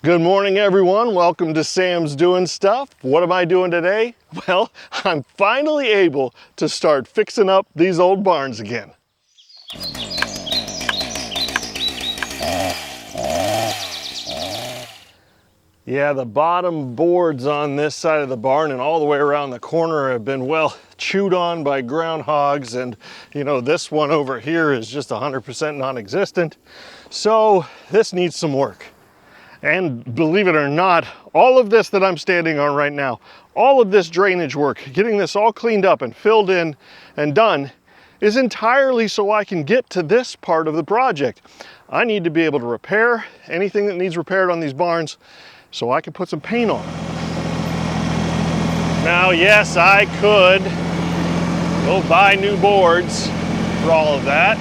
Good morning, everyone. Welcome to Sam's Doing Stuff. What am I doing today? Well, I'm finally able to start fixing up these old barns again. Yeah, the bottom boards on this side of the barn and all the way around the corner have been well chewed on by groundhogs, and you know, this one over here is just 100% non-existent. So this needs some work. And believe it or not, all of this that I'm standing on right now, all of this drainage work, getting this all cleaned up and filled in and done, is entirely so I can get to this part of the project. I need to be able to repair anything that needs repaired on these barns so I can put some paint on. Now, yes, I could go buy new boards for all of that,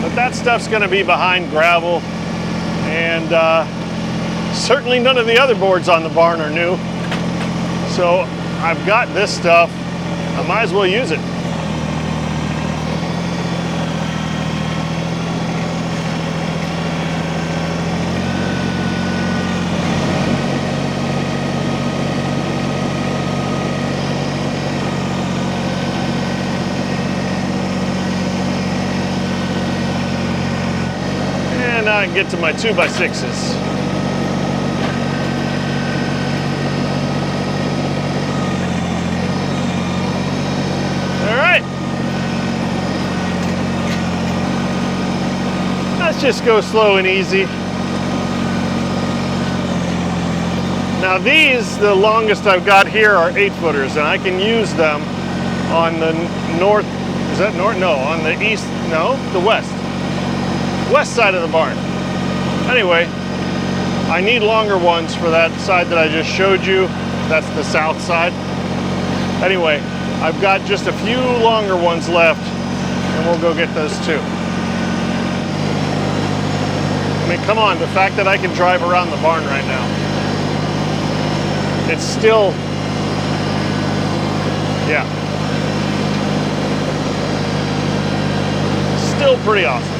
but that stuff's gonna be behind gravel, and certainly none of the other boards on the barn are new. So I've got this stuff, I might as well use it. And now I can get to my 2x6s. Let's just go slow and easy. Now these, the longest I've got here are 8-footers, and I can use them on the north, is that north? No, on the east, no, the west side of the barn. Anyway, I need longer ones for that side that I just showed you. That's the south side. Anyway, I've got just a few longer ones left, and we'll go get those too. I mean, come on, the fact that I can drive around the barn right now, it's still, yeah, still pretty awesome.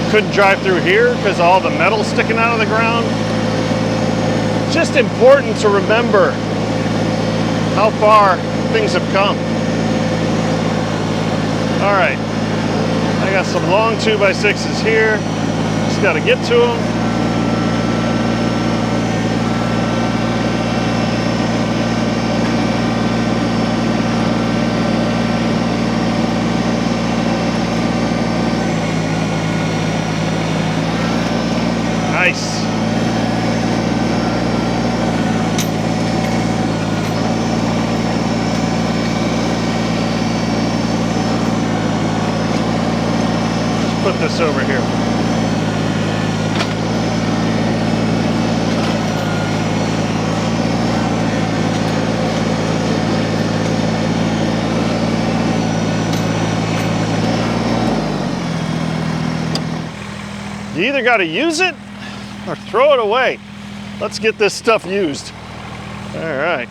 Couldn't drive through here because of all the metal sticking out of the ground. It's just important to remember how far things have come. All right, I got some long 2x6s here. Just got to get to them. Nice. Let's put this over here. You either got to use it or throw it away. Let's get this stuff used. All right.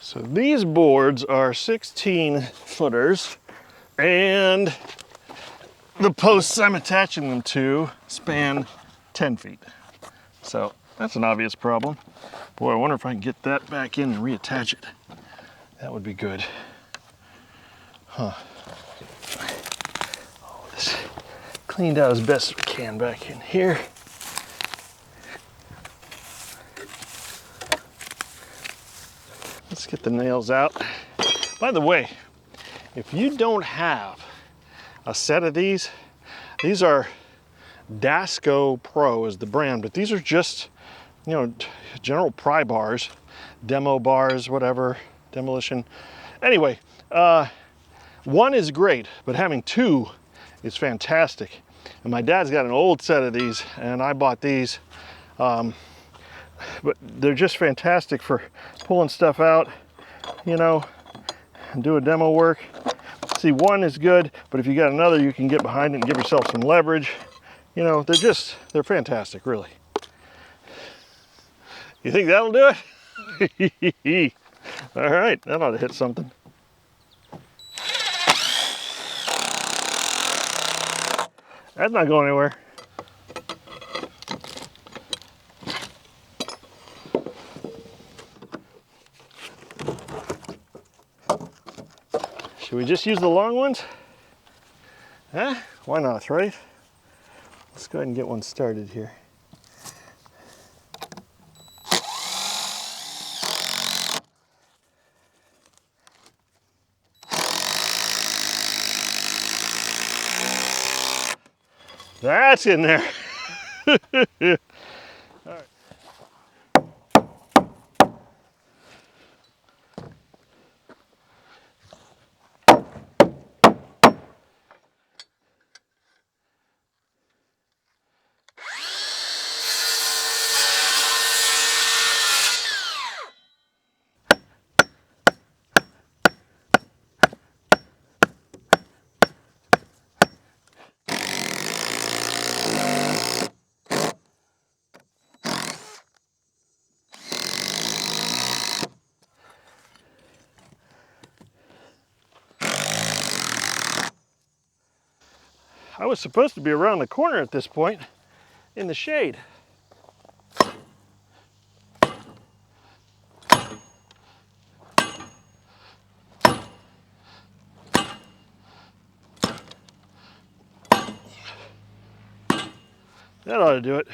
So these boards are 16 footers, and the posts I'm attaching them to span 10 feet. So That's an obvious problem. Boy, I wonder if I can get that back in and reattach it. That would be good. Huh. All this cleaned out as best we can back in here. Let's get the nails out. By the way, if you don't have a set of these are Dasco Pro is the brand, but these are just, you know, general pry bars, demo bars, whatever, demolition. Anyway, one is great, but having two is fantastic. And my dad's got an old set of these, and I bought these. But they're just fantastic for pulling stuff out, you know, and doing demo work. See, one is good, but if you got another, you can get behind it and give yourself some leverage. You know, they're fantastic, really. You think that'll do it? All right, that ought to hit something. That's not going anywhere. Should we just use the long ones? Huh? Why not, right? Let's go ahead and get one started here. That's in there. All right. I was supposed to be around the corner at this point in the shade. That ought to do it.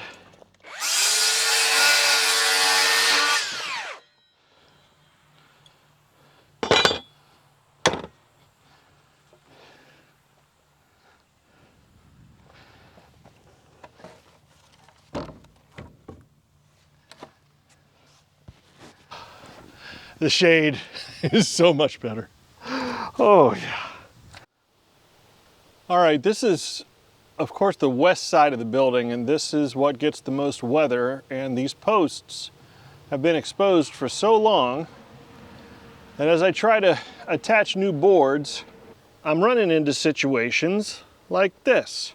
The shade is so much better. Oh yeah. All right, this is of course the west side of the building, and this is what gets the most weather, and these posts have been exposed for so long that as I try to attach new boards, I'm running into situations like this.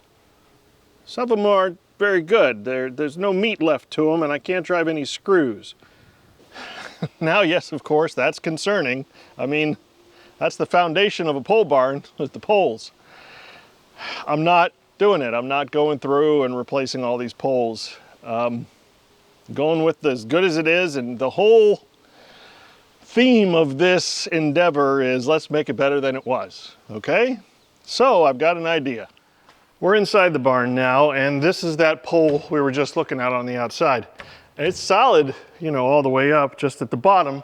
Some of them aren't very good. There's no meat left to them, and I can't drive any screws. Now, yes, of course, that's concerning. I mean, that's the foundation of a pole barn, is the poles. I'm not doing it. I'm not going through and replacing all these poles. Going with as good as it is, and the whole theme of this endeavor is let's make it better than it was, okay? So I've got an idea. We're inside the barn now, and this is that pole we were just looking at on the outside. And it's solid, you know, all the way up, just at the bottom.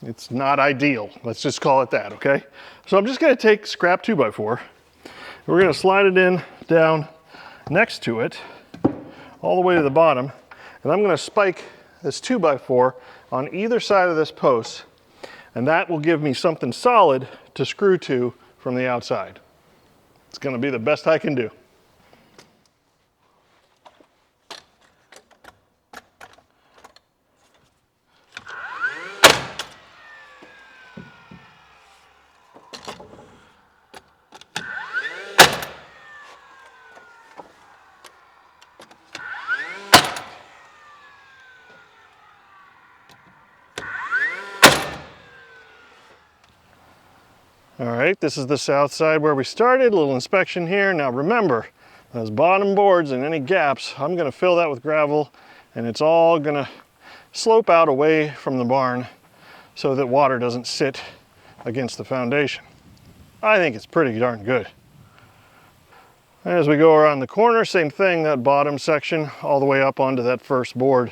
It's not ideal. Let's just call it that, okay? So I'm just gonna take scrap 2x4. We're gonna slide it in down next to it, all the way to the bottom. And I'm gonna spike this 2x4 on either side of this post. And that will give me something solid to screw to from the outside. It's gonna be the best I can do. All right, this is the south side where we started. A little inspection here. Now remember, those bottom boards and any gaps, I'm gonna fill that with gravel and it's all gonna slope out away from the barn so that water doesn't sit against the foundation. I think it's pretty darn good. As we go around the corner, same thing, that bottom section all the way up onto that first board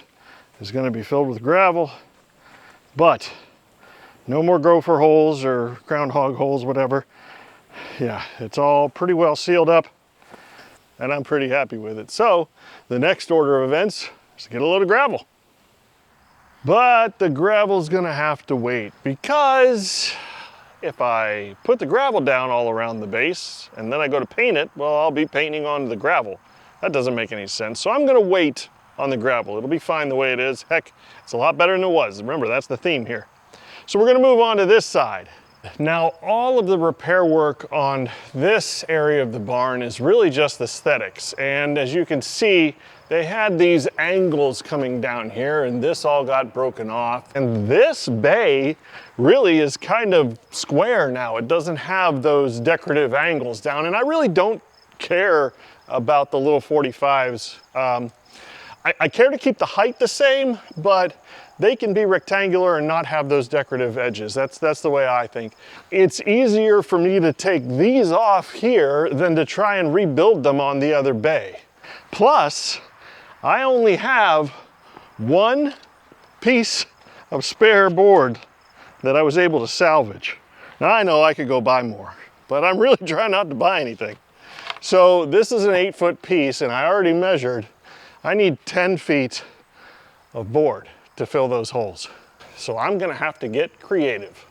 is going to be filled with gravel, but no more gopher holes or groundhog holes, whatever. Yeah, it's all pretty well sealed up, and I'm pretty happy with it. So the next order of events is to get a load of gravel. But the gravel's gonna have to wait, because if I put the gravel down all around the base and then I go to paint it, well, I'll be painting onto the gravel. That doesn't make any sense. So I'm gonna wait on the gravel. It'll be fine the way it is. Heck, it's a lot better than it was. Remember, that's the theme here. So we're gonna move on to this side. Now, all of the repair work on this area of the barn is really just aesthetics. And as you can see, they had these angles coming down here, and this all got broken off. And this bay really is kind of square now. It doesn't have those decorative angles down, and I really don't care about the little 45s. I care to keep the height the same, but they can be rectangular and not have those decorative edges. That's the way I think. It's easier for me to take these off here than to try and rebuild them on the other bay. Plus, I only have one piece of spare board that I was able to salvage. Now I know I could go buy more, but I'm really trying not to buy anything. So this is an 8-foot piece, and I already measured. I need 10 feet of board to fill those holes. So I'm gonna have to get creative.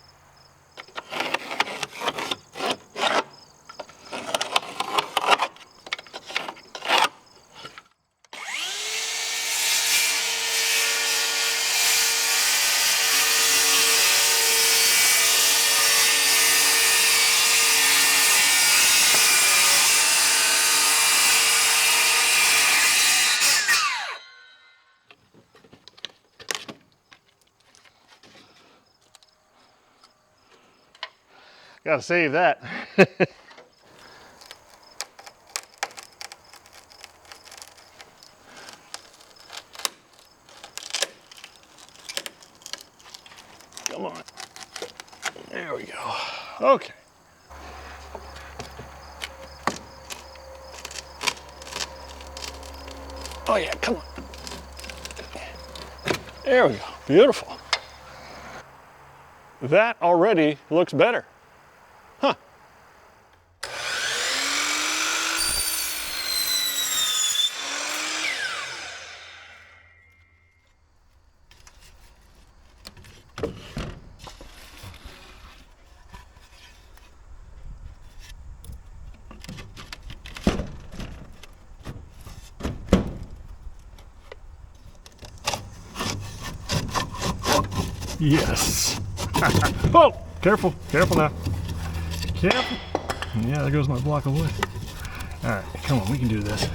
Gotta save that. Come on. There we go. Okay. Oh yeah, come on. There we go. Beautiful. That already looks better. Huh. Yes. Oh, careful, careful now. Careful. Yeah, there goes my block of wood. All right, come on, we can do this.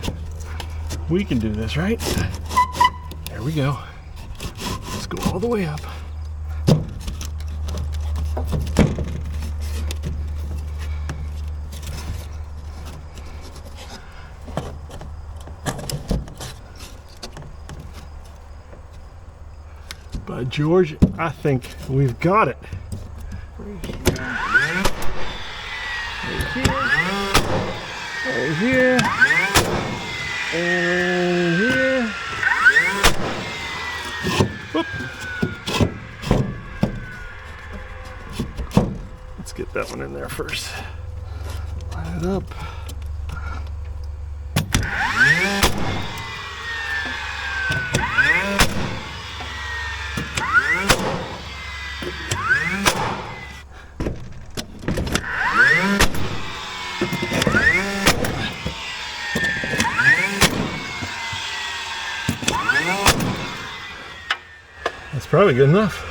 We can do this, right? There we go. Let's go all the way up. By George, I think we've got it. Right here, and here. Whoop. Let's get that one in there first. Line it up. That's probably good enough.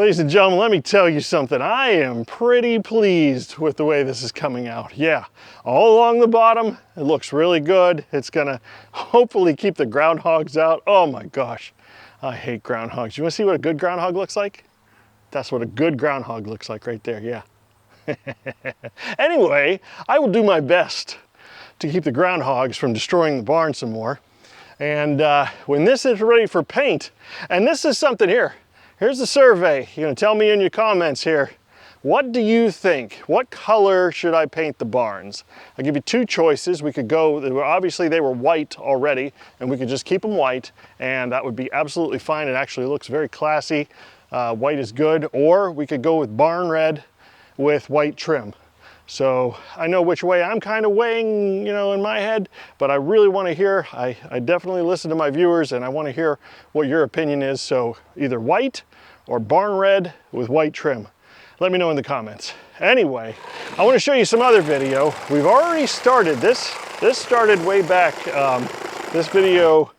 Ladies and gentlemen, let me tell you something. I am pretty pleased with the way this is coming out. Yeah, all along the bottom, it looks really good. It's gonna hopefully keep the groundhogs out. Oh my gosh, I hate groundhogs. You wanna see what a good groundhog looks like? That's what a good groundhog looks like right there, yeah. Anyway, I will do my best to keep the groundhogs from destroying the barn some more. And when this is ready for paint, and this is something here, here's the survey. You're gonna tell me in your comments here, what do you think? What color should I paint the barns? I'll give you two choices. We could go, obviously they were white already, and we could just keep them white, and that would be absolutely fine. It actually looks very classy. White is good. Or we could go with barn red with white trim. So I know which way I'm kind of weighing, you know, in my head, but I really want to hear, I definitely listen to my viewers, and I want to hear what your opinion is. So either white or barn red with white trim. Let me know in the comments. Anyway, I want to show you some other video. We've already started this. This started way back. This video,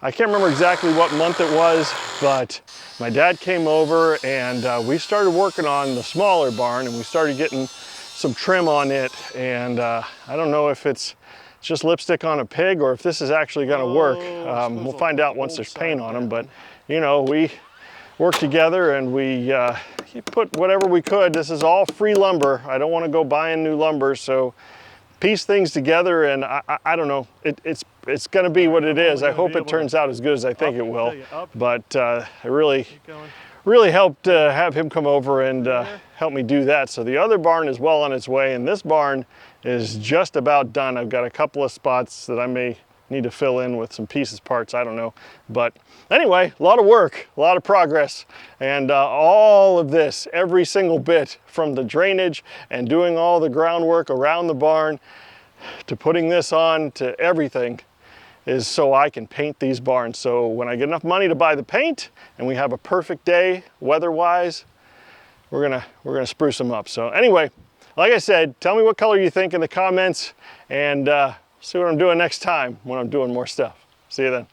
I can't remember exactly what month it was, but my dad came over and we started working on the smaller barn, and we started getting some trim on it. And I don't know if it's just lipstick on a pig or if this is actually going to work. We'll find out once there's paint on them, but you know, we worked together and we put whatever we could. This is all free lumber. I don't want to go buying new lumber, so piece things together, and I don't know. It's going to be what it is. I hope it turns out as good as I think it will. But it really helped have him come over and help me do that. So the other barn is well on its way, and this barn is just about done. I've got a couple of spots that I may need to fill in with some pieces, parts, I don't know. But anyway, a lot of work, a lot of progress, and all of this, every single bit, from the drainage and doing all the groundwork around the barn to putting this on to everything, is so I can paint these barns. So when I get enough money to buy the paint and we have a perfect day weather-wise, we're gonna spruce them up. So anyway, like I said, tell me what color you think in the comments, and see what I'm doing next time when I'm doing more stuff. See you then.